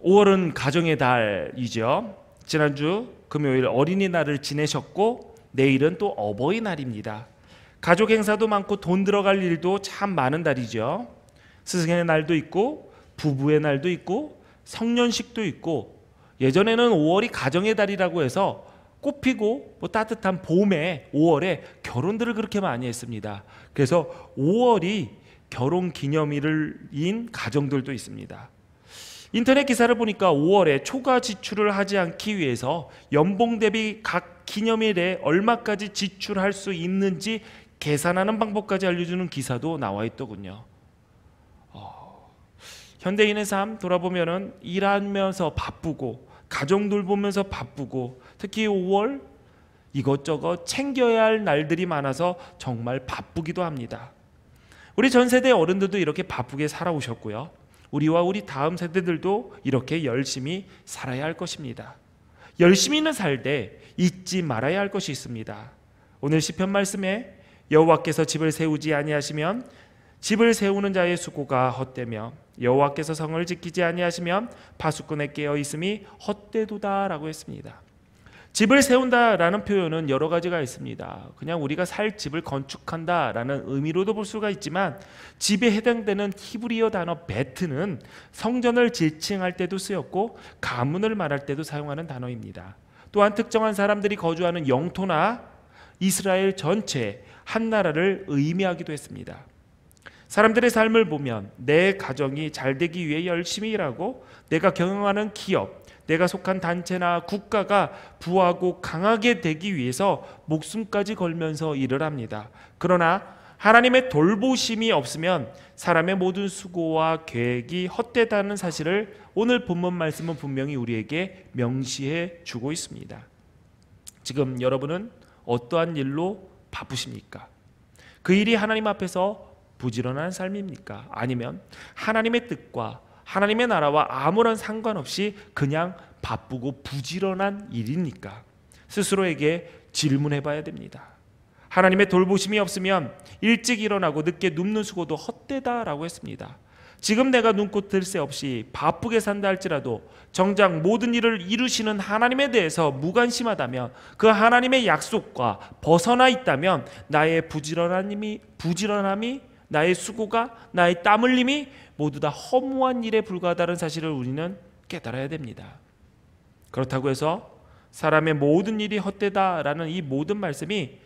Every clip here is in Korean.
5월은 가정의 달이죠. 지난주 금요일 어린이날을 지내셨고 내일은 또 어버이날입니다. 가족 행사도 많고 돈 들어갈 일도 참 많은 달이죠. 스승의 날도 있고 부부의 날도 있고 성년식도 있고, 예전에는 5월이 가정의 달이라고 해서 꽃피고 따뜻한 봄에 5월에 결혼들을 그렇게 많이 했습니다. 그래서 5월이 결혼 기념일인 가정들도 있습니다. 인터넷 기사를 보니까 5월에 초과 지출을 하지 않기 위해서 연봉 대비 각 기념일에 얼마까지 지출할 수 있는지 계산하는 방법까지 알려주는 기사도 나와 있더군요. 현대인의 삶 돌아보면은 일하면서 바쁘고 가정 돌보면서 바쁘고, 특히 5월 이것저것 챙겨야 할 날들이 많아서 정말 바쁘기도 합니다. 우리 전 세대 어른들도 이렇게 바쁘게 살아오셨고요. 우리와 우리 다음 세대들도 이렇게 열심히 살아야 할 것입니다. 열심히는 살되 잊지 말아야 할 것이 있습니다. 오늘 시편 말씀에 여호와께서 집을 세우지 아니하시면 집을 세우는 자의 수고가 헛되며 여호와께서 성을 지키지 아니하시면 파수꾼의 깨어 있음이 헛되도다라고 했습니다. 집을 세운다라는 표현은 여러 가지가 있습니다. 그냥 우리가 살 집을 건축한다라는 의미로도 볼 수가 있지만, 집에 해당되는 히브리어 단어 베트는 성전을 지칭할 때도 쓰였고 가문을 말할 때도 사용하는 단어입니다. 또한 특정한 사람들이 거주하는 영토나 이스라엘 전체 한 나라를 의미하기도 했습니다. 사람들의 삶을 보면 내 가정이 잘 되기 위해 열심히 일하고, 내가 경영하는 기업, 내가 속한 단체나 국가가 부하고 강하게 되기 위해서 목숨까지 걸면서 일을 합니다. 그러나 하나님의 돌보심이 없으면 사람의 모든 수고와 계획이 헛되다는 사실을 오늘 본문 말씀은 분명히 우리에게 명시해 주고 있습니다. 지금 여러분은 어떠한 일로 바쁘십니까? 그 일이 하나님 앞에서 부지런한 삶입니까? 아니면 하나님의 뜻과 하나님의 나라와 아무런 상관없이 그냥 바쁘고 부지런한 일입니까? 스스로에게 질문해 봐야 됩니다. 하나님의 돌보심이 없으면 일찍 일어나고 늦게 눕는 수고도 헛되다라고 했습니다. 지금 내가 눈꽃 들 새 없이 바쁘게 산다 할지라도 정작 모든 일을 이루시는 하나님에 대해서 무관심하다면, 그 하나님의 약속과 벗어나 있다면 나의 부지런함이 나의 수고가, 나의 땀 흘림이 모두 다 허무한 일에 불과하다는 사실을 우리는 깨달아야 됩니다. 그렇다고 해서 사람의 모든 일이 헛되다라는 이 모든 말씀이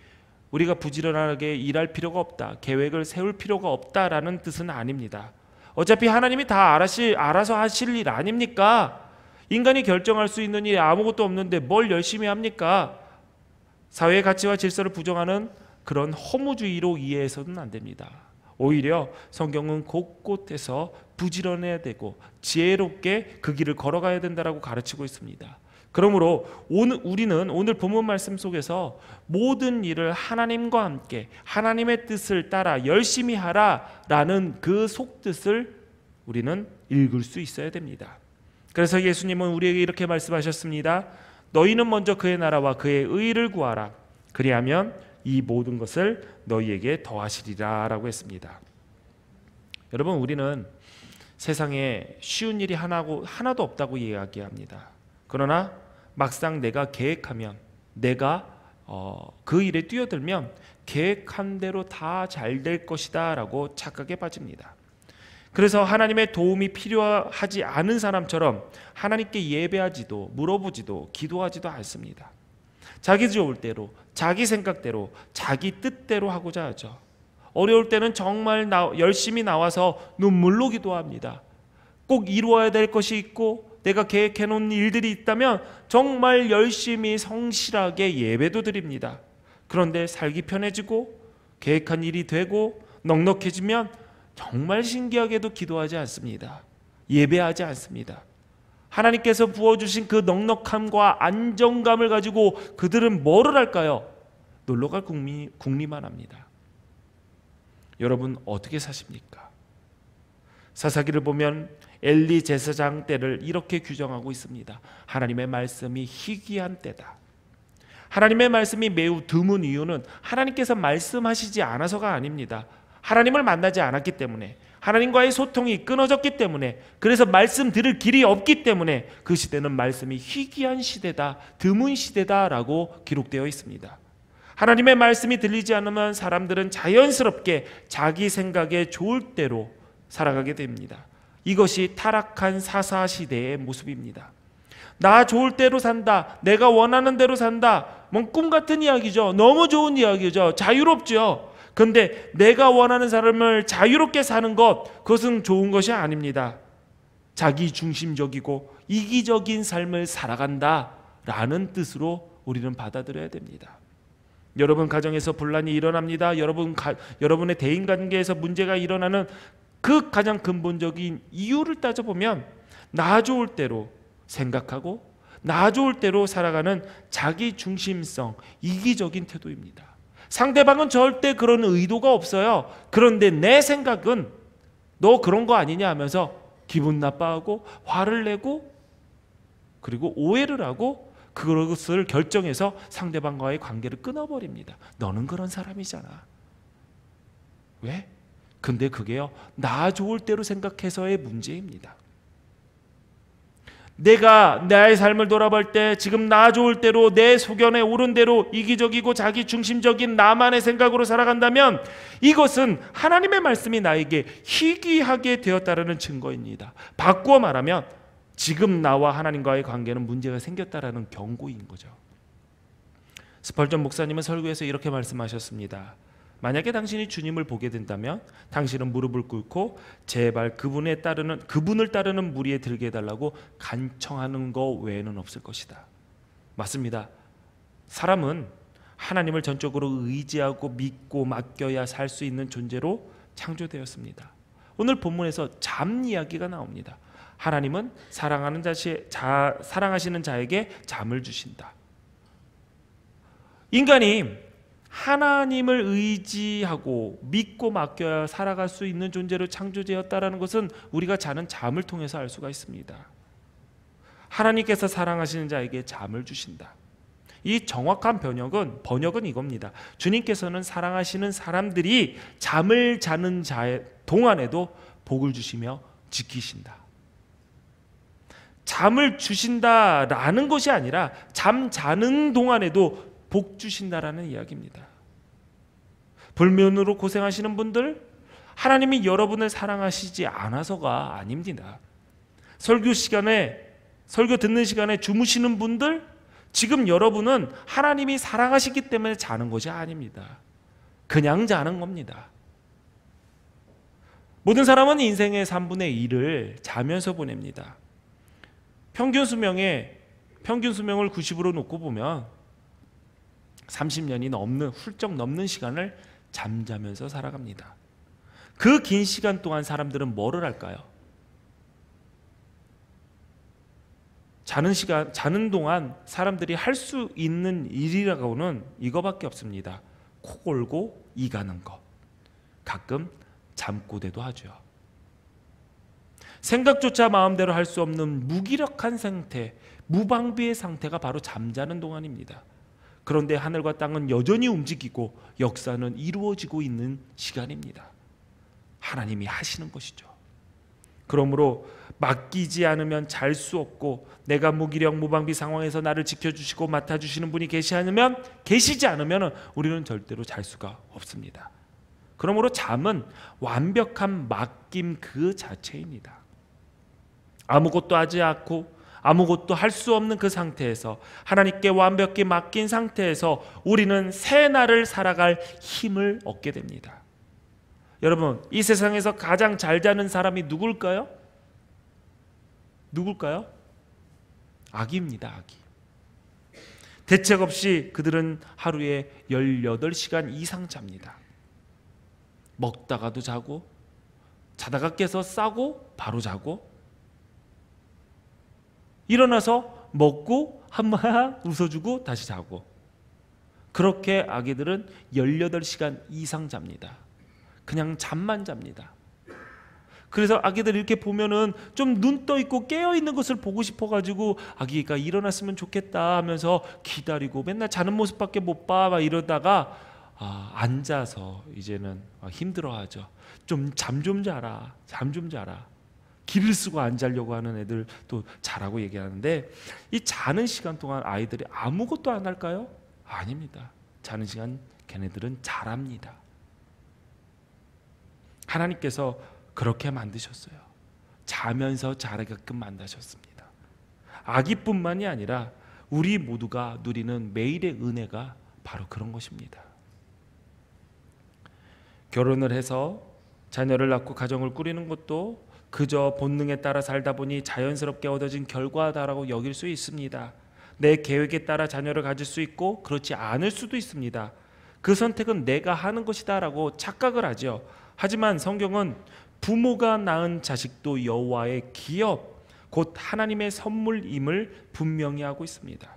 우리가 부지런하게 일할 필요가 없다, 계획을 세울 필요가 없다라는 뜻은 아닙니다. 어차피 하나님이 다 알아서 하실 일 아닙니까? 인간이 결정할 수 있는 일이 아무것도 없는데 뭘 열심히 합니까? 사회의 가치와 질서를 부정하는 그런 허무주의로 이해해서는 안 됩니다. 오히려 성경은 곳곳에서 부지런해야 되고 지혜롭게 그 길을 걸어가야 된다라고 가르치고 있습니다. 그러므로 우리는 오늘 본문 말씀 속에서 모든 일을 하나님과 함께 하나님의 뜻을 따라 열심히 하라라는 그 속뜻을 우리는 읽을 수 있어야 됩니다. 그래서 예수님은 우리에게 이렇게 말씀하셨습니다. 너희는 먼저 그의 나라와 그의 의를 구하라. 그리하면 이 모든 것을 너희에게 더하시리라 라고 했습니다. 여러분, 우리는 세상에 쉬운 일이 하나도 없다고 이야기합니다. 그러나 막상 내가 계획하면, 내가 그 일에 뛰어들면 계획한 대로 다 잘 될 것이다 라고 착각에 빠집니다. 그래서 하나님의 도움이 필요하지 않은 사람처럼 하나님께 예배하지도 물어보지도 기도하지도 않습니다. 자기 좋을 대로, 자기 생각대로, 자기 뜻대로 하고자 하죠. 어려울 때는 정말 열심히 나와서 눈물로 기도합니다. 꼭 이루어야 될 것이 있고 내가 계획해 놓은 일들이 있다면 정말 열심히 성실하게 예배도 드립니다. 그런데 살기 편해지고 계획한 일이 되고 넉넉해지면 정말 신기하게도 기도하지 않습니다. 예배하지 않습니다. 하나님께서 부어주신 그 넉넉함과 안정감을 가지고 그들은 뭐를 할까요? 놀러갈 궁리만 합니다. 여러분, 어떻게 사십니까? 사사기를 보면 엘리 제사장 때를 이렇게 규정하고 있습니다. 하나님의 말씀이 희귀한 때다. 하나님의 말씀이 매우 드문 이유는 하나님께서 말씀하시지 않아서가 아닙니다. 하나님을 만나지 않았기 때문에, 하나님과의 소통이 끊어졌기 때문에, 그래서 말씀 들을 길이 없기 때문에 그 시대는 말씀이 희귀한 시대다, 드문 시대다라고 기록되어 있습니다. 하나님의 말씀이 들리지 않으면 사람들은 자연스럽게 자기 생각에 좋을 대로 살아가게 됩니다. 이것이 타락한 사사시대의 모습입니다. 나 좋을 대로 산다, 내가 원하는 대로 산다, 뭐 꿈 같은 이야기죠. 너무 좋은 이야기죠. 자유롭죠. 그런데 내가 원하는 삶을 자유롭게 사는 것, 그것은 좋은 것이 아닙니다. 자기 중심적이고 이기적인 삶을 살아간다라는 뜻으로 우리는 받아들여야 됩니다. 여러분 가정에서 분란이 일어납니다. 여러분의 대인관계에서 문제가 일어나는 그 가장 근본적인 이유를 따져보면 나 좋을 대로 생각하고 나 좋을 대로 살아가는 자기 중심성, 이기적인 태도입니다. 상대방은 절대 그런 의도가 없어요. 그런데 내 생각은 너 그런 거 아니냐 하면서 기분 나빠하고 화를 내고 그리고 오해를 하고 그것을 결정해서 상대방과의 관계를 끊어버립니다. 너는 그런 사람이잖아. 왜? 근데 그게요, 나 좋을 대로 생각해서의 문제입니다. 내가 나의 삶을 돌아볼 때 지금 나 좋을 대로 내 소견에 오른 대로 이기적이고 자기 중심적인 나만의 생각으로 살아간다면 이것은 하나님의 말씀이 나에게 희귀하게 되었다는 증거입니다. 바꾸어 말하면 지금 나와 하나님과의 관계는 문제가 생겼다라는 경고인 거죠. 스펄전 목사님은 설교에서 이렇게 말씀하셨습니다. 만약에 당신이 주님을 보게 된다면 당신은 무릎을 꿇고 제발 그분을 따르는 무리에 들게 해달라고 간청하는 것 외에는 없을 것이다. 맞습니다. 사람은 하나님을 전적으로 의지하고 믿고 맡겨야 살 수 있는 존재로 창조되었습니다. 오늘 본문에서 잠 이야기가 나옵니다. 하나님은 사랑하시는 자에게 잠을 주신다. 인간이 하나님을 의지하고 믿고 맡겨야 살아갈 수 있는 존재로 창조되었다는 것은 우리가 자는 잠을 통해서 알 수가 있습니다. 하나님께서 사랑하시는 자에게 잠을 주신다. 이 정확한 번역은 이겁니다. 주님께서는 사랑하시는 사람들이 잠을 자는 자의 동안에도 복을 주시며 지키신다. 잠을 주신다라는 것이 아니라 잠 자는 동안에도 복 주신다라는 이야기입니다. 불면으로 고생하시는 분들, 하나님이 여러분을 사랑하시지 않아서가 아닙니다. 설교 듣는 시간에 주무시는 분들, 지금 여러분은 하나님이 사랑하시기 때문에 자는 것이 아닙니다. 그냥 자는 겁니다. 모든 사람은 인생의 3분의 1을 자면서 보냅니다. 평균 수명을 90으로 놓고 보면 30년이 훌쩍 넘는 시간을 잠자면서 살아갑니다. 그 긴 시간 동안 사람들은 뭐를 할까요? 자는 동안 사람들이 할 수 있는 일이라고는 이거밖에 없습니다. 코 골고 이 가는 것, 가끔 잠꼬대도 하죠. 생각조차 마음대로 할 수 없는 무기력한 상태, 무방비의 상태가 바로 잠자는 동안입니다. 그런데 하늘과 땅은 여전히 움직이고 역사는 이루어지고 있는 시간입니다. 하나님이 하시는 것이죠. 그러므로 맡기지 않으면 잘 수 없고, 내가 무기력 무방비 상황에서 나를 지켜주시고 맡아주시는 분이 계시지 않으면 우리는 절대로 잘 수가 없습니다. 그러므로 잠은 완벽한 맡김 그 자체입니다. 아무것도 하지 않고 아무것도 할 수 없는 그 상태에서, 하나님께 완벽히 맡긴 상태에서 우리는 새 날을 살아갈 힘을 얻게 됩니다. 여러분, 이 세상에서 가장 잘 자는 사람이 누굴까요? 아기입니다. 아기. 대책 없이 그들은 하루에 18시간 이상 잡니다. 먹다가도 자고, 자다가 깨서 싸고 바로 자고, 일어나서 먹고 한번 웃어주고 다시 자고, 그렇게 아기들은 18시간 이상 잡니다. 그냥 잠만 잡니다. 그래서 아기들 이렇게 보면은 좀 눈 떠 있고 깨어 있는 것을 보고 싶어가지고 아기가 일어났으면 좋겠다 하면서 기다리고 맨날 자는 모습밖에 못 봐 막 이러다가 앉아서 이제는 힘들어하죠. 좀 잠 좀 자라, 잠 좀 자라. 길을 쓰고 안 자려고 하는 애들도 자라고 얘기하는데, 이 자는 시간 동안 아이들이 아무것도 안 할까요? 아닙니다. 자는 시간 걔네들은 잘합니다. 하나님께서 그렇게 만드셨어요. 자면서 자라게끔 만드셨습니다. 아기뿐만이 아니라 우리 모두가 누리는 매일의 은혜가 바로 그런 것입니다. 결혼을 해서 자녀를 낳고 가정을 꾸리는 것도 그저 본능에 따라 살다 보니 자연스럽게 얻어진 결과다라고 여길 수 있습니다. 내 계획에 따라 자녀를 가질 수 있고 그렇지 않을 수도 있습니다. 그 선택은 내가 하는 것이다라고 착각을 하죠. 하지만 성경은 부모가 낳은 자식도 여호와의 기업, 곧 하나님의 선물임을 분명히 하고 있습니다.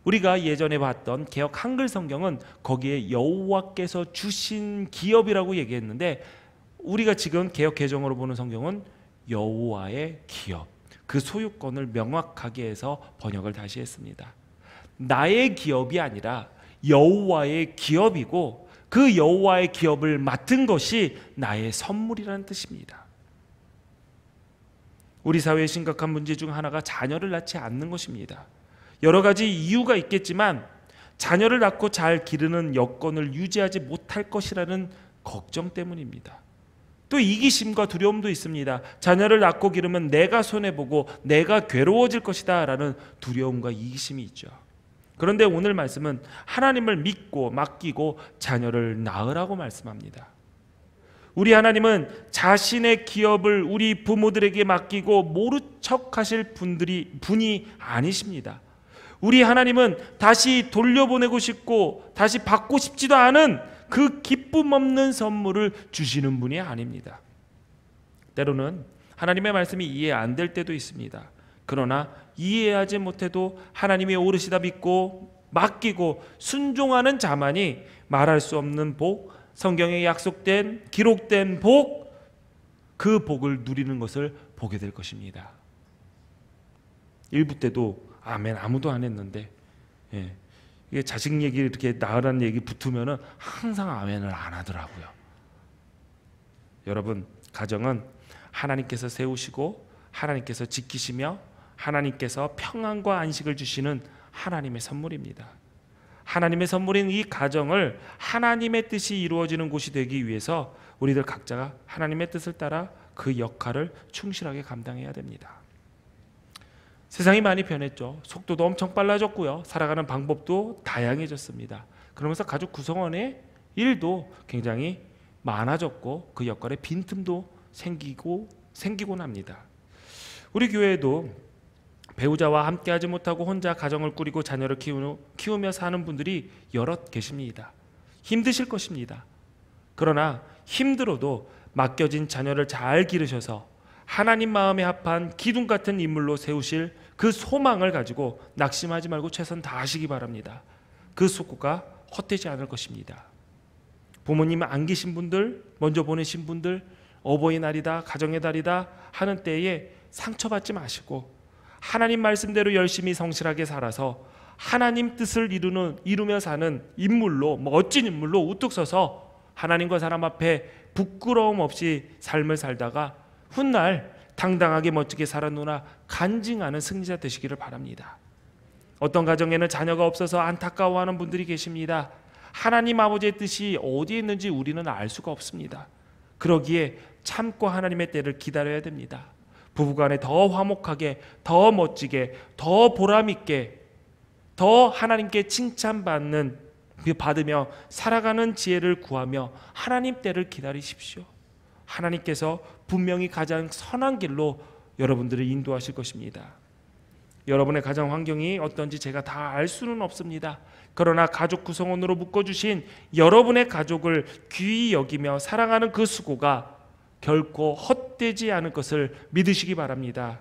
우리가 예전에 봤던 개역 한글 성경은 거기에 여호와께서 주신 기업이라고 얘기했는데, 우리가 지금 개역 개정으로 보는 성경은 여호와의 기업, 그 소유권을 명확하게 해서 번역을 다시 했습니다. 나의 기업이 아니라 여호와의 기업이고, 그 여호와의 기업을 맡은 것이 나의 선물이라는 뜻입니다. 우리 사회의 심각한 문제 중 하나가 자녀를 낳지 않는 것입니다. 여러 가지 이유가 있겠지만 자녀를 낳고 잘 기르는 여건을 유지하지 못할 것이라는 걱정 때문입니다. 또 이기심과 두려움도 있습니다. 자녀를 낳고 기르면 내가 손해보고 내가 괴로워질 것이다 라는 두려움과 이기심이 있죠. 그런데 오늘 말씀은 하나님을 믿고 맡기고 자녀를 낳으라고 말씀합니다. 우리 하나님은 자신의 기업을 우리 부모들에게 맡기고 모른 척 하실 분이 아니십니다. 우리 하나님은 다시 돌려보내고 싶고 다시 받고 싶지도 않은 그 기쁨 없는 선물을 주시는 분이 아닙니다. 때로는 하나님의 말씀이 이해 안 될 때도 있습니다. 그러나 이해하지 못해도 하나님이 옳으시다 믿고 맡기고 순종하는 자만이 말할 수 없는 복, 성경에 약속된 기록된 복, 그 복을 누리는 것을 보게 될 것입니다. 일부 때도 아멘 아무도 안 했는데, 이게 자식 얘기 이렇게 낳으라는 얘기 붙으면은 항상 아멘을 안 하더라고요. 여러분, 가정은 하나님께서 세우시고 하나님께서 지키시며 하나님께서 평안과 안식을 주시는 하나님의 선물입니다. 하나님의 선물인 이 가정을 하나님의 뜻이 이루어지는 곳이 되기 위해서 우리들 각자가 하나님의 뜻을 따라 그 역할을 충실하게 감당해야 됩니다. 세상이 많이 변했죠. 속도도 엄청 빨라졌고요. 살아가는 방법도 다양해졌습니다. 그러면서 가족 구성원의 일도 굉장히 많아졌고 그 역할에 빈틈도 생기곤 합니다. 우리 교회에도 배우자와 함께하지 못하고 혼자 가정을 꾸리고 자녀를 키우며 사는 분들이 여럿 계십니다. 힘드실 것입니다. 그러나 힘들어도 맡겨진 자녀를 잘 기르셔서 하나님 마음에 합한 기둥 같은 인물로 세우실 그 소망을 가지고 낙심하지 말고 최선 다하시기 바랍니다. 그 수고가 헛되지 않을 것입니다. 부모님 안 계신 분들, 먼저 보내신 분들, 어버이날이다, 가정의 달이다 하는 때에 상처받지 마시고 하나님 말씀대로 열심히 성실하게 살아서 하나님 뜻을 이루며 사는 인물로, 멋진 인물로 우뚝 서서 하나님과 사람 앞에 부끄러움 없이 삶을 살다가 훗날 당당하게 멋지게 살아누나 간증하는 승리자 되시기를 바랍니다. 어떤 가정에는 자녀가 없어서 안타까워하는 분들이 계십니다. 하나님 아버지의 뜻이 어디에 있는지 우리는 알 수가 없습니다. 그러기에 참고 하나님의 때를 기다려야 됩니다. 부부간에 더 화목하게, 더 멋지게, 더 보람있게, 더 하나님께 받으며 살아가는 지혜를 구하며 하나님 때를 기다리십시오. 하나님께서 분명히 가장 선한 길로 여러분들을 인도하실 것입니다. 여러분의 가정 환경이 어떤지 제가 다 알 수는 없습니다. 그러나 가족 구성원으로 묶어주신 여러분의 가족을 귀히 여기며 사랑하는 그 수고가 결코 헛되지 않을 것을 믿으시기 바랍니다.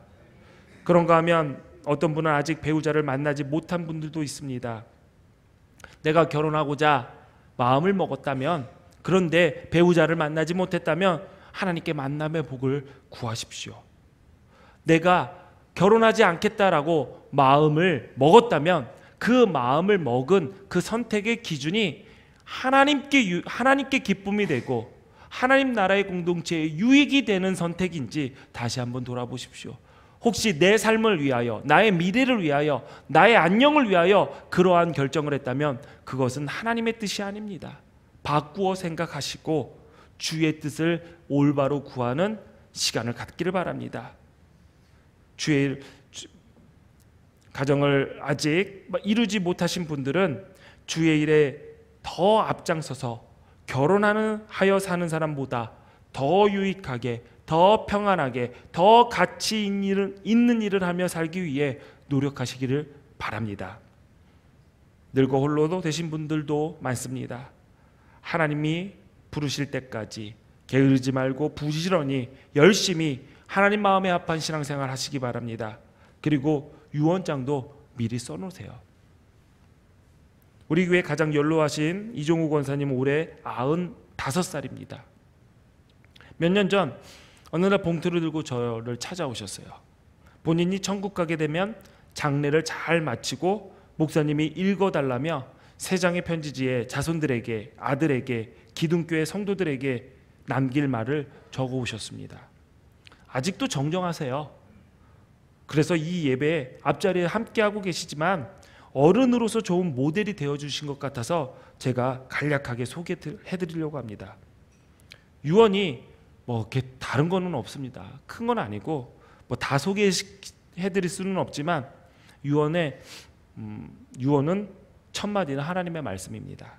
그런가 하면 어떤 분은 아직 배우자를 만나지 못한 분들도 있습니다. 내가 결혼하고자 마음을 먹었다면, 그런데 배우자를 만나지 못했다면 하나님께 만남의 복을 구하십시오. 내가 결혼하지 않겠다라고 마음을 먹었다면 그 마음을 먹은 그 선택의 기준이 하나님께 기쁨이 되고 하나님 나라의 공동체에 유익이 되는 선택인지 다시 한번 돌아보십시오. 혹시 내 삶을 위하여, 나의 미래를 위하여, 나의 안녕을 위하여 그러한 결정을 했다면 그것은 하나님의 뜻이 아닙니다. 바꾸어 생각하시고 주의 뜻을 올바로 구하는 시간을 갖기를 바랍니다. 주의 가정을 아직 이루지 못하신 분들은 주의 일에 더 앞장서서 결혼하여 사는 사람보다 더 유익하게, 더 평안하게, 더 가치 있는 일을 하며 살기 위해 노력하시기를 바랍니다. 늙어 홀로 되신 분들도 많습니다. 하나님이 부르실 때까지 게으르지 말고 부지런히 열심히 하나님 마음에 합한 신앙생활 하시기 바랍니다. 그리고 유언장도 미리 써놓으세요. 우리 교회 가장 연로하신 이종우 권사님 올해 95살입니다. 몇 년 전 어느 날 봉투를 들고 저를 찾아오셨어요. 본인이 천국 가게 되면 장례를 잘 마치고 목사님이 읽어달라며 3장의 편지지에 자손들에게, 아들에게, 기둥교회 성도들에게 남길 말을 적어오셨습니다. 아직도 정정하세요. 그래서 이 예배에 앞자리에 함께하고 계시지만 어른으로서 좋은 모델이 되어주신 것 같아서 제가 간략하게 소개해드리려고 합니다. 유언이 이렇게 다른 거는 없습니다. 큰 건 아니고 다 소개해드릴 수는 없지만 유언은 첫마디는 하나님의 말씀입니다.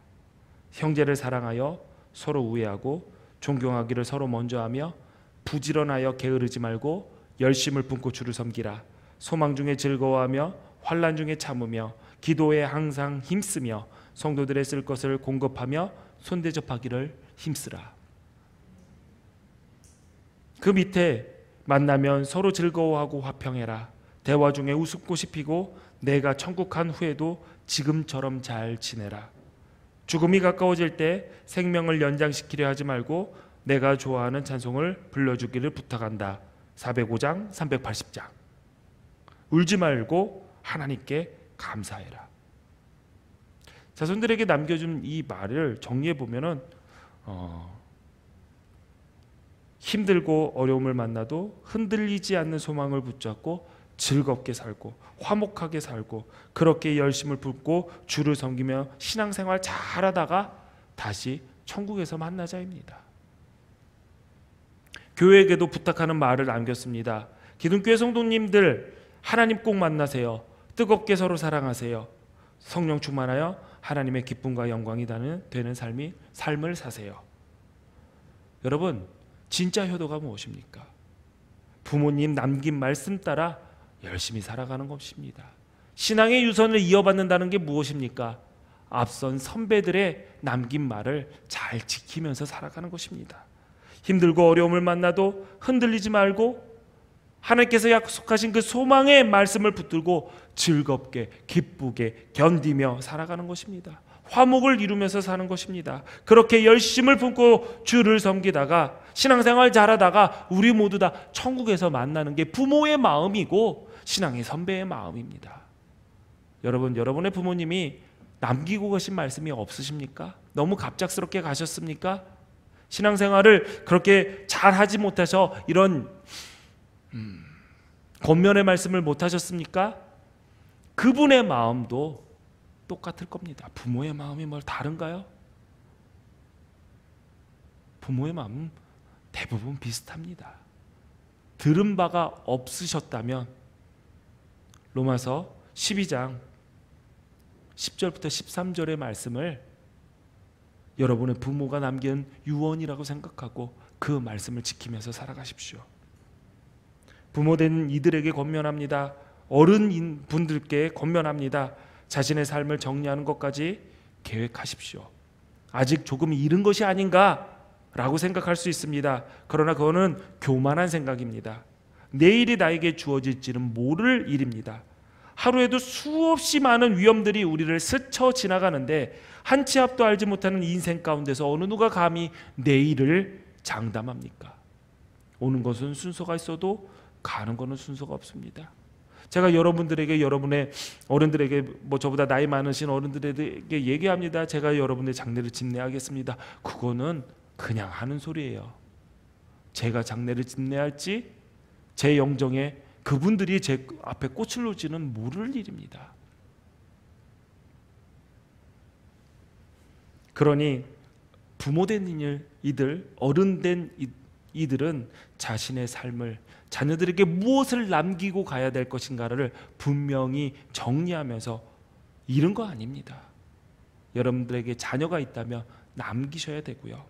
형제를 사랑하여 서로 우애하고 존경하기를 서로 먼저 하며 부지런하여 게으르지 말고 열심을 품고 주를 섬기라. 소망 중에 즐거워하며 환난 중에 참으며 기도에 항상 힘쓰며 성도들의 쓸 것을 공급하며 손대접하기를 힘쓰라. 그 밑에 만나면 서로 즐거워하고 화평해라. 대화 중에 웃음꽃이 피고 내가 천국 간 후에도 지금처럼 잘 지내라. 죽음이 가까워질 때 생명을 연장시키려 하지 말고 내가 좋아하는 찬송을 불러주기를 부탁한다. 405장 380장. 울지 말고 하나님께 감사해라. 자손들에게 남겨준 이 말을 정리해 보면은 힘들고 어려움을 만나도 흔들리지 않는 소망을 붙잡고 즐겁게 살고 화목하게 살고 그렇게 열심을 붓고 주를 섬기며 신앙생활 잘하다가 다시 천국에서 만나자입니다. 교회에게도 부탁하는 말을 남겼습니다. 기둥교회 성도님들 하나님 꼭 만나세요. 뜨겁게 서로 사랑하세요. 성령 충만하여 하나님의 기쁨과 영광이 되는 삶을 사세요. 여러분, 진짜 효도가 무엇입니까? 부모님 남긴 말씀 따라 열심히 살아가는 것입니다. 신앙의 유선을 이어받는다는 게 무엇입니까? 앞선 선배들의 남긴 말을 잘 지키면서 살아가는 것입니다. 힘들고 어려움을 만나도 흔들리지 말고 하나님께서 약속하신 그 소망의 말씀을 붙들고 즐겁게 기쁘게 견디며 살아가는 것입니다. 화목을 이루면서 사는 것입니다. 그렇게 열심을 품고 주를 섬기다가 신앙생활 잘하다가 우리 모두 다 천국에서 만나는 게 부모의 마음이고 신앙의 선배의 마음입니다. 여러분, 여러분의 부모님이 남기고 가신 말씀이 없으십니까? 너무 갑작스럽게 가셨습니까? 신앙생활을 그렇게 잘하지 못해서 이런 권면의 말씀을 못하셨습니까? 그분의 마음도 똑같을 겁니다. 부모의 마음이 뭘 다른가요? 부모의 마음은 대부분 비슷합니다. 들은 바가 없으셨다면 로마서 12장 10절부터 13절의 말씀을 여러분의 부모가 남긴 유언이라고 생각하고 그 말씀을 지키면서 살아가십시오. 부모된 이들에게 권면합니다. 어른인 분들께 권면합니다. 자신의 삶을 정리하는 것까지 계획하십시오. 아직 조금 이른 것이 아닌가라고 생각할 수 있습니다. 그러나 그거는 교만한 생각입니다. 내일이 나에게 주어질지는 모를 일입니다. 하루에도 수없이 많은 위험들이 우리를 스쳐 지나가는데 한 치 앞도 알지 못하는 인생 가운데서 어느 누가 감히 내일을 장담합니까? 오는 것은 순서가 있어도 가는 것은 순서가 없습니다. 제가 여러분들에게, 여러분의 어른들에게, 저보다 나이 많으신 어른들에게 얘기합니다. 제가 여러분의 장래를 집례하겠습니다. 그거는 그냥 하는 소리예요. 제가 장래를 집례할지 제 영정에 그분들이 제 앞에 꽃을 놓지는 모를 일입니다. 그러니 부모된 이들, 어른된 이들은 자신의 삶을, 자녀들에게 무엇을 남기고 가야 될 것인가를 분명히 정리하면서 이런 거 아닙니다. 여러분들에게 자녀가 있다면 남기셔야 되고요.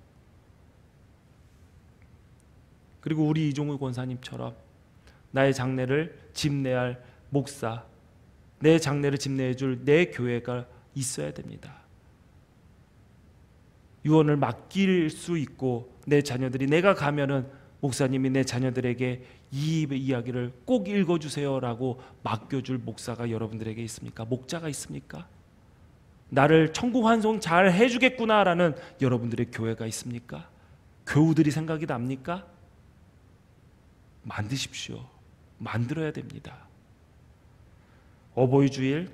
그리고 우리 이종우 권사님처럼 나의 장래를 집례할 목사, 내 장래를 집례해 줄 내 교회가 있어야 됩니다. 유언을 맡길 수 있고, 내 자녀들이, 내가 가면은 목사님이 내 자녀들에게 이 이야기를 꼭 읽어주세요라고 맡겨줄 목사가 여러분들에게 있습니까? 목자가 있습니까? 나를 천국 환송 잘 해주겠구나라는 여러분들의 교회가 있습니까? 교우들이 생각이 납니까? 만드십시오. 만들어야 됩니다. 어버이 주일,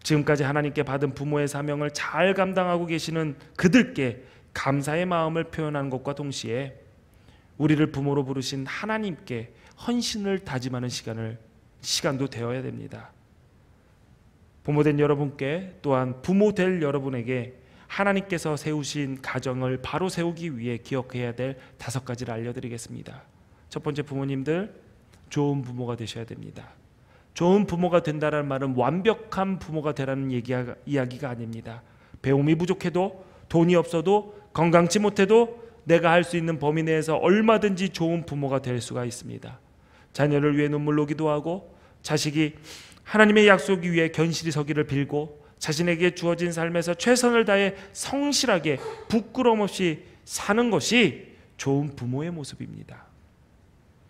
지금까지 하나님께 받은 부모의 사명을 잘 감당하고 계시는 그들께 감사의 마음을 표현하는 것과 동시에 우리를 부모로 부르신 하나님께 헌신을 다짐하는 시간도 되어야 됩니다. 부모된 여러분께, 또한 부모될 여러분에게 하나님께서 세우신 가정을 바로 세우기 위해 기억해야 될 5가지를 알려드리겠습니다. 첫 번째, 부모님들 좋은 부모가 되셔야 됩니다. 좋은 부모가 된다는 말은 완벽한 부모가 되라는 이야기가 아닙니다. 배움이 부족해도, 돈이 없어도, 건강치 못해도 내가 할 수 있는 범위 내에서 얼마든지 좋은 부모가 될 수가 있습니다. 자녀를 위해 눈물로 기도하고, 자식이 하나님의 약속 위에 견실히 서기를 빌고, 자신에게 주어진 삶에서 최선을 다해 성실하게 부끄러움 없이 사는 것이 좋은 부모의 모습입니다.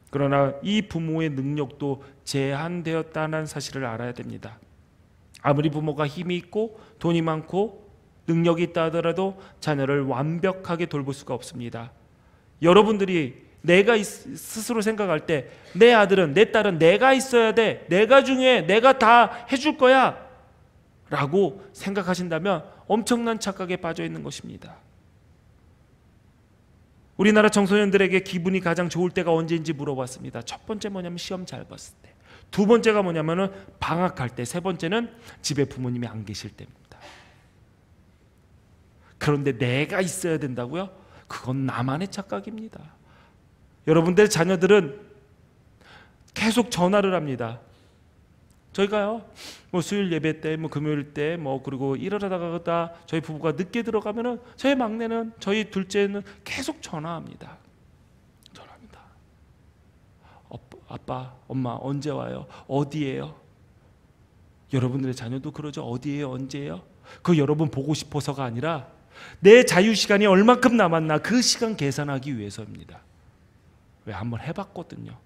그러나 이 부모의 능력도 제한되었다는 사실을 알아야 됩니다. 아무리 부모가 힘이 있고 돈이 많고 능력이 있다 하더라도 자녀를 완벽하게 돌볼 수가 없습니다. 여러분들이 내가 스스로 생각할 때 내 아들은, 내 딸은 내가 있어야 돼, 내가 중요해, 내가 다 해줄 거야 라고 생각하신다면 엄청난 착각에 빠져 있는 것입니다. 우리나라 청소년들에게 기분이 가장 좋을 때가 언제인지 물어봤습니다. 첫 번째 뭐냐면 시험 잘 봤을 때, 두 번째가 뭐냐면은 방학할 때, 세 번째는 집에 부모님이 안 계실 때입니다. 그런데 내가 있어야 된다고요? 그건 나만의 착각입니다. 여러분들의 자녀들은 계속 전화를 합니다. 저희가요, 수요일 예배 때, 금요일 때, 그리고 일하다가 저희 부부가 늦게 들어가면은 저희 막내는, 저희 둘째는 계속 전화합니다. 아빠, 엄마 언제 와요? 어디에요? 여러분들의 자녀도 그러죠. 어디에요? 언제예요? 그 여러분 보고 싶어서가 아니라 내 자유 시간이 얼마큼 남았나 그 시간 계산하기 위해서입니다. 왜 한번 해봤거든요.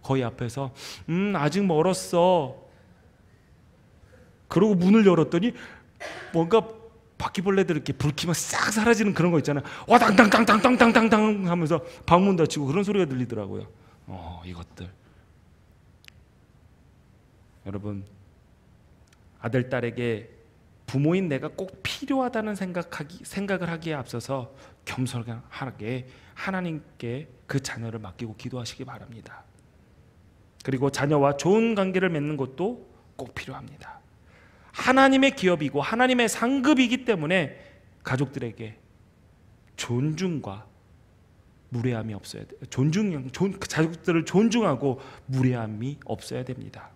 거의 앞에서 아직 멀었어. 그러고 문을 열었더니 뭔가 바퀴벌레들 이렇게 불 켜면 싹 사라지는 그런 거 있잖아요. 당당당당당당당당 하면서 방문 닫히고 그런 소리가 들리더라고요. 이것들. 여러분, 아들, 딸에게 부모인 내가 꼭 필요하다는 생각을 하기에 앞서서 겸손하게 하나님께 그 자녀를 맡기고 기도하시기 바랍니다. 그리고 자녀와 좋은 관계를 맺는 것도 꼭 필요합니다. 하나님의 기업이고 하나님의 상급이기 때문에 가족들에게 존중과 무례함이 없어야 돼요. 가족들을 존중하고 무례함이 없어야 됩니다.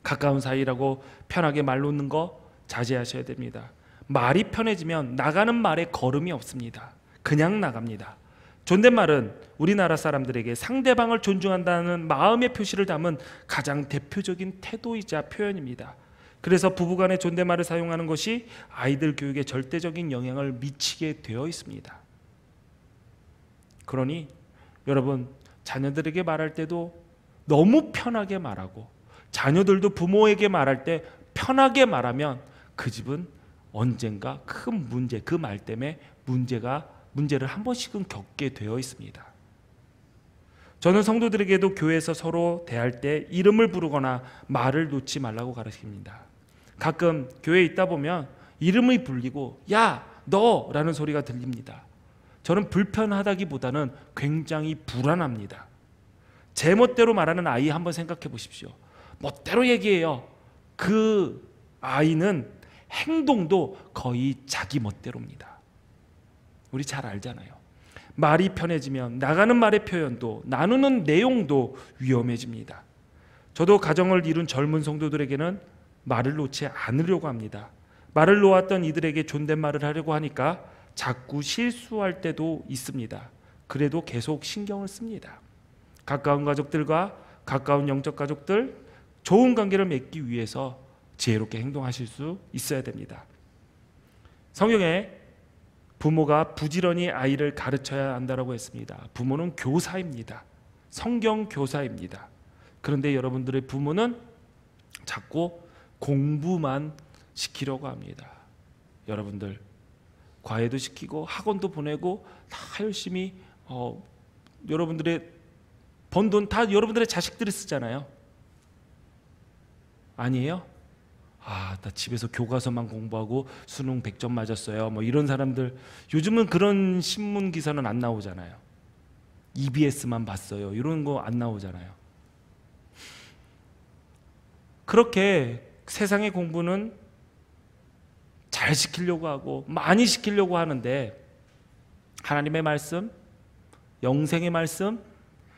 가까운 사이라고 편하게 말 놓는 거 자제하셔야 됩니다. 말이 편해지면 나가는 말에 거름이 없습니다. 그냥 나갑니다. 존댓말은 우리나라 사람들에게 상대방을 존중한다는 마음의 표시를 담은 가장 대표적인 태도이자 표현입니다. 그래서 부부간의 존댓말을 사용하는 것이 아이들 교육에 절대적인 영향을 미치게 되어 있습니다. 그러니 여러분, 자녀들에게 말할 때도 너무 편하게 말하고, 자녀들도 부모에게 말할 때 편하게 말하면 그 집은 언젠가 큰 문제, 그 말 때문에 문제를 한 번씩은 겪게 되어 있습니다. 저는 성도들에게도 교회에서 서로 대할 때 이름을 부르거나 말을 놓지 말라고 가르칩니다. 가끔 교회에 있다 보면 이름이 불리고 야, 너라는 소리가 들립니다. 저는 불편하다기보다는 굉장히 불안합니다. 제 멋대로 말하는 아이 한번 생각해 보십시오. 멋대로 얘기해요. 그 아이는 행동도 거의 자기 멋대로입니다. 우리 잘 알잖아요. 말이 편해지면 나가는 말의 표현도 나누는 내용도 위험해집니다. 저도 가정을 이룬 젊은 성도들에게는 말을 놓지 않으려고 합니다. 말을 놓았던 이들에게 존댓말을 하려고 하니까 자꾸 실수할 때도 있습니다. 그래도 계속 신경을 씁니다. 가까운 가족들과 가까운 영적 가족들, 좋은 관계를 맺기 위해서 지혜롭게 행동하실 수 있어야 됩니다. 성경에 부모가 부지런히 아이를 가르쳐야 한다고 했습니다. 부모는 교사입니다. 성경 교사입니다. 그런데 여러분들의 부모는 자꾸 공부만 시키려고 합니다. 여러분들 과외도 시키고 학원도 보내고 다 열심히 여러분들의 번 돈 다 여러분들의 자식들이 쓰잖아요. 아니에요? 나 집에서 교과서만 공부하고 수능 100점 맞았어요. 뭐 이런 사람들 요즘은 그런 신문 기사는 안 나오잖아요. EBS만 봤어요. 이런 거 안 나오잖아요. 그렇게 세상의 공부는 잘 시키려고 하고 많이 시키려고 하는데 하나님의 말씀, 영생의 말씀,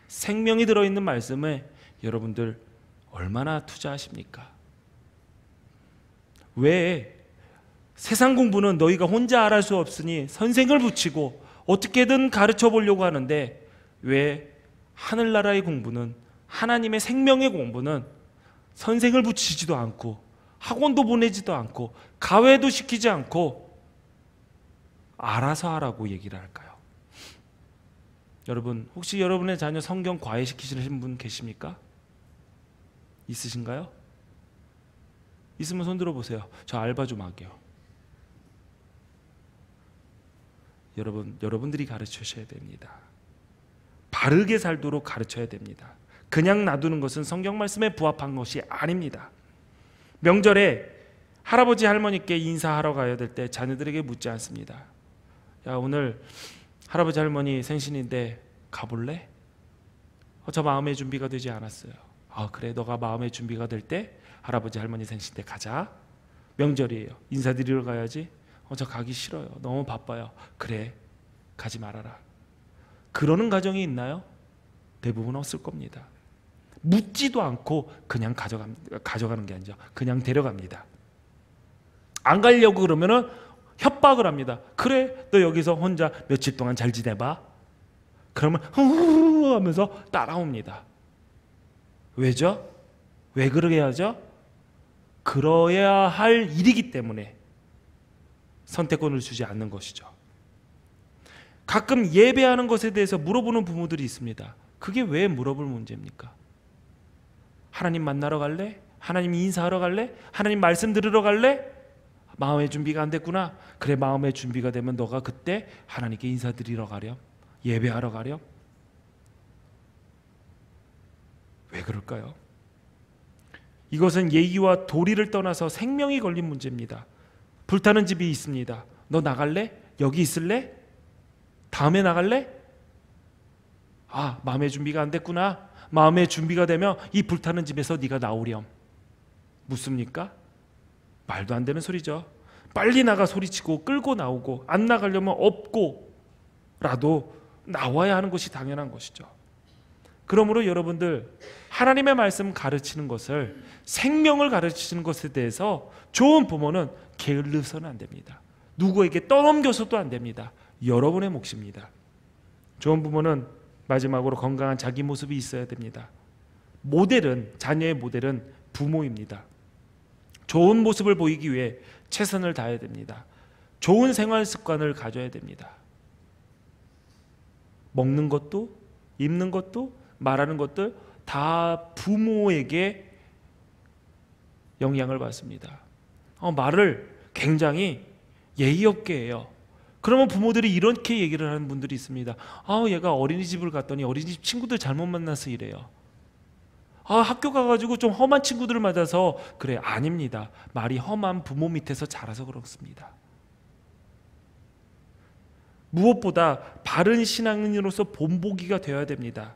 생명이 들어있는 말씀에 여러분들 얼마나 투자하십니까? 왜 세상 공부는 너희가 혼자 알할 수 없으니 선생을 붙이고 어떻게든 가르쳐 보려고 하는데 왜 하늘나라의 공부는, 하나님의 생명의 공부는 선생을 붙이지도 않고 학원도 보내지도 않고 가외도 시키지 않고 알아서 하라고 얘기를 할까요? 여러분, 혹시 여러분의 자녀 성경 과외 시키시는 분 계십니까? 있으신가요? 있으면 손 들어보세요. 저 알바 좀 할게요. 여러분들이 가르치셔야 됩니다. 바르게 살도록 가르쳐야 됩니다. 그냥 놔두는 것은 성경 말씀에 부합한 것이 아닙니다. 명절에 할아버지 할머니께 인사하러 가야 될 때 자녀들에게 묻지 않습니다. 야, 오늘 할아버지 할머니 생신인데 가볼래? 저 마음의 준비가 되지 않았어요. 그래, 너가 마음의 준비가 될 때 할아버지 할머니 생신 때 가자. 명절이에요. 인사드리러 가야지. 저 가기 싫어요. 너무 바빠요. 그래, 가지 말아라. 그러는 가정이 있나요? 대부분 없을 겁니다. 묻지도 않고 그냥 가져가는 게 아니죠. 그냥 데려갑니다. 안 가려고 그러면은 협박을 합니다. 그래, 너 여기서 혼자 며칠 동안 잘 지내봐. 그러면 흐흐흐 하면서 따라옵니다. 왜죠? 왜 그러게 하죠? 그러야 할 일이기 때문에 선택권을 주지 않는 것이죠. 가끔 예배하는 것에 대해서 물어보는 부모들이 있습니다. 그게 왜 물어볼 문제입니까? 하나님 만나러 갈래? 하나님 인사하러 갈래? 하나님 말씀 들으러 갈래? 마음의 준비가 안 됐구나. 그래, 마음의 준비가 되면 너가 그때 하나님께 인사드리러 가렴. 예배하러 가렴. 왜 그럴까요? 이것은 예의와 도리를 떠나서 생명이 걸린 문제입니다. 불타는 집이 있습니다. 너 나갈래? 여기 있을래? 다음에 나갈래? 마음의 준비가 안 됐구나. 마음의 준비가 되면 이 불타는 집에서 네가 나오렴. 묻습니까? 말도 안 되는 소리죠. 빨리 나가 소리치고 끌고 나오고, 안 나가려면 업고라도 나와야 하는 것이 당연한 것이죠. 그러므로 여러분들, 하나님의 말씀 가르치는 것을, 생명을 가르치는 것에 대해서 좋은 부모는 게을러서는 안 됩니다. 누구에게 떠넘겨서도 안 됩니다. 여러분의 몫입니다. 좋은 부모는 마지막으로 건강한 자기 모습이 있어야 됩니다. 자녀의 모델은 부모입니다. 좋은 모습을 보이기 위해 최선을 다해야 됩니다. 좋은 생활 습관을 가져야 됩니다. 먹는 것도, 입는 것도, 말하는 것들 다 부모에게 영향을 받습니다. 말을 굉장히 예의 없게 해요. 그러면 부모들이 이렇게 얘기를 하는 분들이 있습니다. 얘가 어린이집을 갔더니 어린이집 친구들 잘못 만나서 이래요. 학교 가가지고 좀 험한 친구들을 맞아서 그래. 아닙니다. 말이 험한 부모 밑에서 자라서 그렇습니다. 무엇보다 바른 신앙인으로서 본보기가 되어야 됩니다.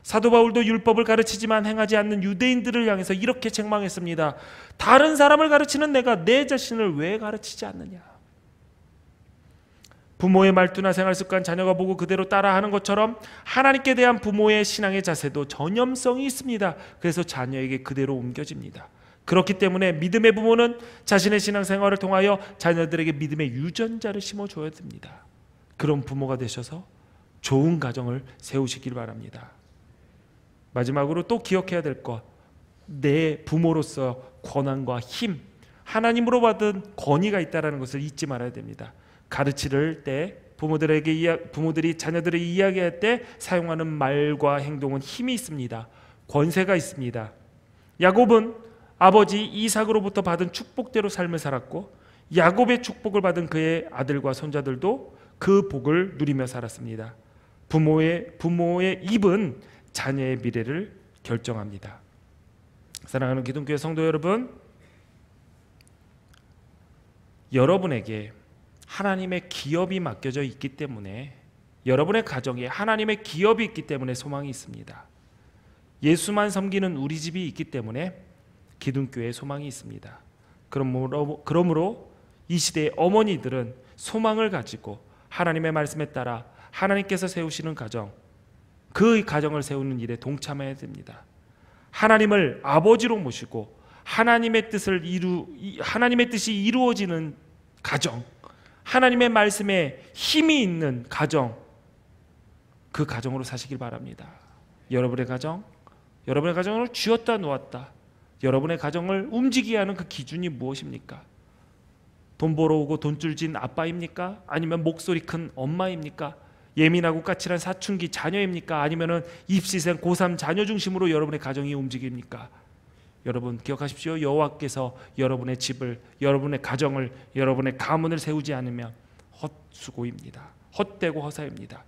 사도 바울도 율법을 가르치지만 행하지 않는 유대인들을 향해서 이렇게 책망했습니다. 다른 사람을 가르치는 내가 내 자신을 왜 가르치지 않느냐. 부모의 말투나 생활 습관 자녀가 보고 그대로 따라하는 것처럼 하나님께 대한 부모의 신앙의 자세도 전염성이 있습니다. 그래서 자녀에게 그대로 옮겨집니다. 그렇기 때문에 믿음의 부모는 자신의 신앙생활을 통하여 자녀들에게 믿음의 유전자를 심어줘야 됩니다. 그런 부모가 되셔서 좋은 가정을 세우시길 바랍니다. 마지막으로 또 기억해야 될 것, 내 부모로서 권한과 힘, 하나님으로 받은 권위가 있다는 것을 잊지 말아야 됩니다. 가르칠 때 부모들이 자녀들을 이야기할 때 사용하는 말과 행동은 힘이 있습니다. 권세가 있습니다. 야곱은 아버지 이삭으로부터 받은 축복대로 삶을 살았고 야곱의 축복을 받은 그의 아들과 손자들도 그 복을 누리며 살았습니다. 부모의 입은 자녀의 미래를 결정합니다. 사랑하는 기독교회 성도 여러분, 여러분에게 하나님의 기업이 맡겨져 있기 때문에, 여러분의 가정에 하나님의 기업이 있기 때문에 소망이 있습니다. 예수만 섬기는 우리 집이 있기 때문에 기독교에 소망이 있습니다. 그러므로 이 시대의 어머니들은 소망을 가지고 하나님의 말씀에 따라 하나님께서 세우시는 가정, 그 가정을 세우는 일에 동참해야 됩니다. 하나님을 아버지로 모시고 하나님의 뜻이 이루어지는 가정, 하나님의 말씀에 힘이 있는 가정, 그 가정으로 사시길 바랍니다. 여러분의 가정을 쥐었다 놓았다, 여러분의 가정을 움직이게 하는 그 기준이 무엇입니까? 돈 벌어오고 돈줄 진 아빠입니까? 아니면 목소리 큰 엄마입니까? 예민하고 까칠한 사춘기 자녀입니까? 아니면 입시생 고3 자녀 중심으로 여러분의 가정이 움직입니까? 여러분 기억하십시오. 여호와께서 여러분의 집을, 여러분의 가정을, 여러분의 가문을 세우지 않으면 헛수고입니다. 헛되고 허사입니다.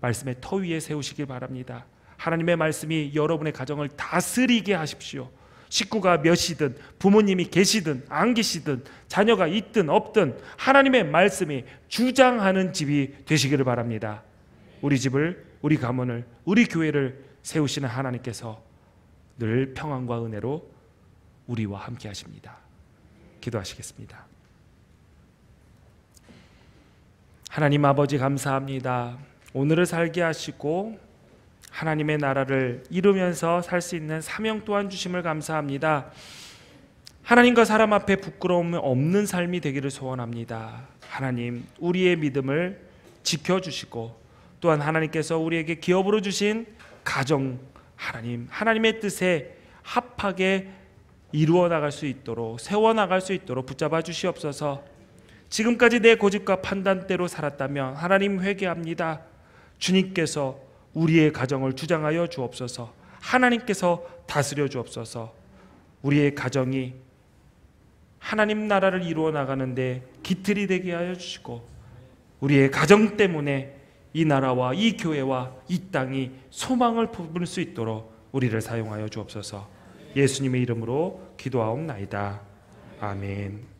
말씀의 터 위에 세우시길 바랍니다. 하나님의 말씀이 여러분의 가정을 다스리게 하십시오. 식구가 몇이든, 부모님이 계시든 안 계시든, 자녀가 있든 없든 하나님의 말씀이 주장하는 집이 되시기를 바랍니다. 우리 집을, 우리 가문을, 우리 교회를 세우시는 하나님께서 늘 평안과 은혜로 우리와 함께 하십니다. 기도하시겠습니다. 하나님 아버지 감사합니다. 오늘을 살게 하시고 하나님의 나라를 이루면서 살 수 있는 사명 또한 주심을 감사합니다. 하나님과 사람 앞에 부끄러움 없는 삶이 되기를 소원합니다. 하나님, 우리의 믿음을 지켜주시고 또한 하나님께서 우리에게 기업으로 주신 가정, 하나님의 뜻에 합하게 이루어 나갈 수 있도록, 세워 나갈 수 있도록 붙잡아 주시옵소서. 지금까지 내 고집과 판단대로 살았다면 하나님 회개합니다. 주님께서 우리의 가정을 주장하여 주옵소서. 하나님께서 다스려 주옵소서. 우리의 가정이 하나님 나라를 이루어 나가는데 기틀이 되게 하여 주시고, 우리의 가정 때문에 이 나라와 이 교회와 이 땅이 소망을 품을 수 있도록 우리를 사용하여 주옵소서. 예수님의 이름으로 기도하옵나이다. 아멘.